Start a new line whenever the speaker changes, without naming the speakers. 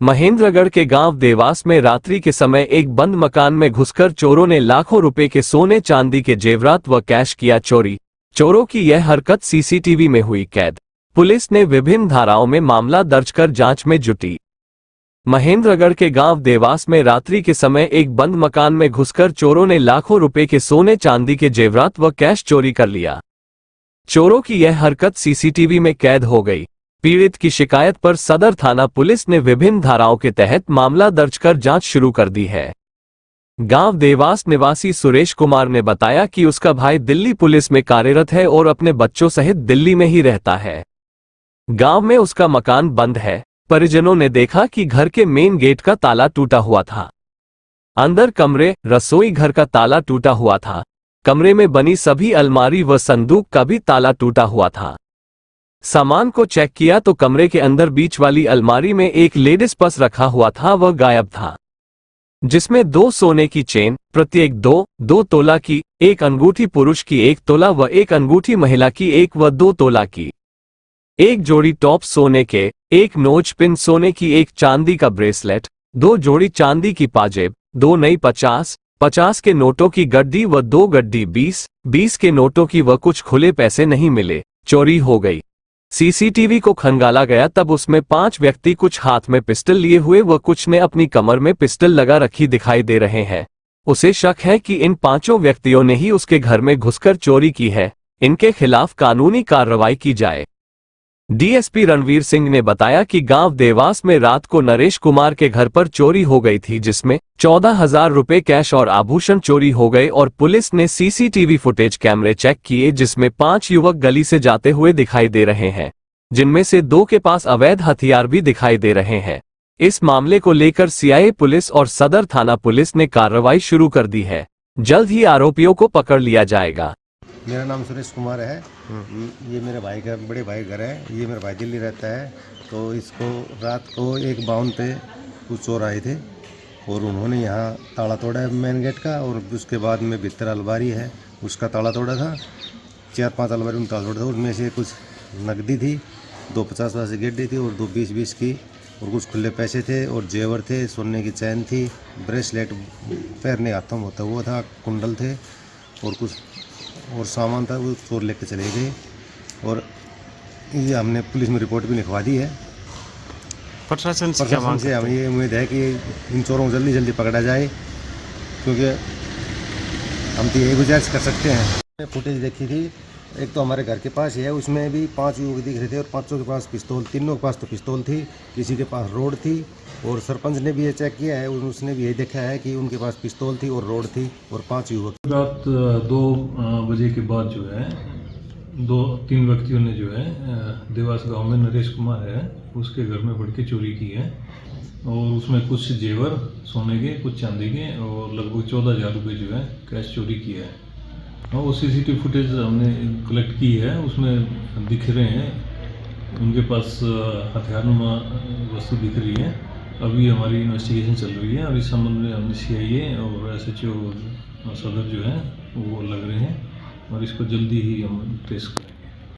महेंद्रगढ़ के गांव देवास में रात्रि के समय एक बंद मकान में घुसकर चोरों ने लाखों रुपए के सोने चांदी के जेवरात व कैश किया चोरी। चोरों की यह हरकत सीसीटीवी में हुई कैद। पुलिस ने विभिन्न धाराओं में मामला दर्ज कर जांच में जुटी। महेंद्रगढ़ के गांव देवास में रात्रि के समय एक बंद मकान में घुसकर चोरों ने लाखों रुपए के सोने चांदी के जेवरात व कैश चोरी कर लिया। चोरों की यह हरकत सीसीटीवी में कैद हो गई। पीड़ित की शिकायत पर सदर थाना पुलिस ने विभिन्न धाराओं के तहत मामला दर्ज कर जांच शुरू कर दी है। गांव देवास निवासी सुरेश कुमार ने बताया कि उसका भाई दिल्ली पुलिस में कार्यरत है और अपने बच्चों सहित दिल्ली में ही रहता है। गांव में उसका मकान बंद है। परिजनों ने देखा कि घर के मेन गेट का ताला टूटा हुआ था। अंदर कमरे, रसोई घर का ताला टूटा हुआ था। कमरे में बनी सभी अलमारी व संदूक का भी ताला टूटा हुआ था। सामान को चेक किया तो कमरे के अंदर बीच वाली अलमारी में एक लेडीज पर्स रखा हुआ था, वह गायब था, जिसमें 2 सोने की चेन, प्रत्येक 2 तोला की, एक अंगूठी पुरुष की 1 तोला व एक अंगूठी महिला की 1 व 2 तोला की, एक जोड़ी टॉप सोने के, एक नोज पिन सोने की, एक चांदी का ब्रेसलेट, 2 जोड़ी चांदी की पाजेब, 2 नई 50 के नोटों की गड्डी व 2 गड्डी 20 के नोटों की व कुछ खुले पैसे नहीं मिले। चोरी हो गई। सीसीटीवी को खंगाला गया तब उसमें 5 व्यक्ति कुछ हाथ में पिस्टल लिए हुए व कुछ ने अपनी कमर में पिस्टल लगा रखी दिखाई दे रहे हैं। उसे शक है कि इन 5 व्यक्तियों ने ही उसके घर में घुसकर चोरी की है। इनके खिलाफ कानूनी कार्रवाई की जाए। डीएसपी रणवीर सिंह ने बताया कि गांव देवास में रात को नरेश कुमार के घर पर चोरी हो गई थी, जिसमें 14,000 रुपए कैश और आभूषण चोरी हो गए और पुलिस ने सीसीटीवी फुटेज कैमरे चेक किए, जिसमें 5 युवक गली से जाते हुए दिखाई दे रहे हैं, जिनमें से 2 के पास अवैध हथियार भी दिखाई दे रहे हैं। इस मामले को लेकर सीआईए पुलिस और सदर थाना पुलिस ने कार्रवाई शुरू कर दी है। जल्द ही आरोपियों को पकड़ लिया जाएगा।
मेरा नाम सुरेश कुमार है। ये मेरे भाई का, बड़े भाई घर है। ये मेरा भाई दिल्ली रहता है। तो इसको रात को एक 52 पे कुछ चोर आए थे और उन्होंने यहाँ ताला तोड़ा है मेन गेट का, और उसके बाद में भीतर अलमारी है उसका ताला तोड़ा था। 4-5 अलमारी में ताला तोड़ा था। उनमें से कुछ नकदी थी, 2 50 की गड्डी थी और 2 20 की, और कुछ खुले पैसे थे और जेवर थे, सोने की चैन थी, ब्रेसलेट पैरने हाथों में होता वो था, कुंडल थे और कुछ और सामान था, वो चोर लेके चले गए। और ये हमने पुलिस में रिपोर्ट भी लिखवा दी है। प्रशासन से हमें ये उम्मीद है कि इन चोरों को जल्दी जल्दी पकड़ा जाए, क्योंकि हम तो यही गुजारिश कर सकते हैं। फुटेज देखी थी, एक तो हमारे घर के पास ही है, उसमें भी 5 युवक दिख रहे थे और 5 के पास पिस्तौल, 3 के पास तो पिस्तौल थी, किसी के पास रोड थी। और सरपंच ने भी ये चेक किया है, उसने भी यही देखा है कि उनके पास पिस्तौल थी और रोड थी और 5 युवक।
रात 2 बजे के बाद जो है 2-3 व्यक्तियों ने जो है देवास गांव में नरेश कुमार है उसके घर में बढ़ के चोरी की है, और उसमें कुछ जेवर सोने के, कुछ चांदी के और लगभग 14,000 रुपये जो है कैश चोरी किया है। और वो सीसीटीवी फुटेज हमने कलेक्ट की है, उसमें दिख रहे हैं उनके पास हथियारनुमा वस्तु दिख रही है। अभी हमारी इन्वेस्टिगेशन चल रही है और इस संबंध में हमने सीआईए और एसएचओ सदर जो है वो लग रहे हैं और इसको जल्दी ही हम ट्रेस करेंगे।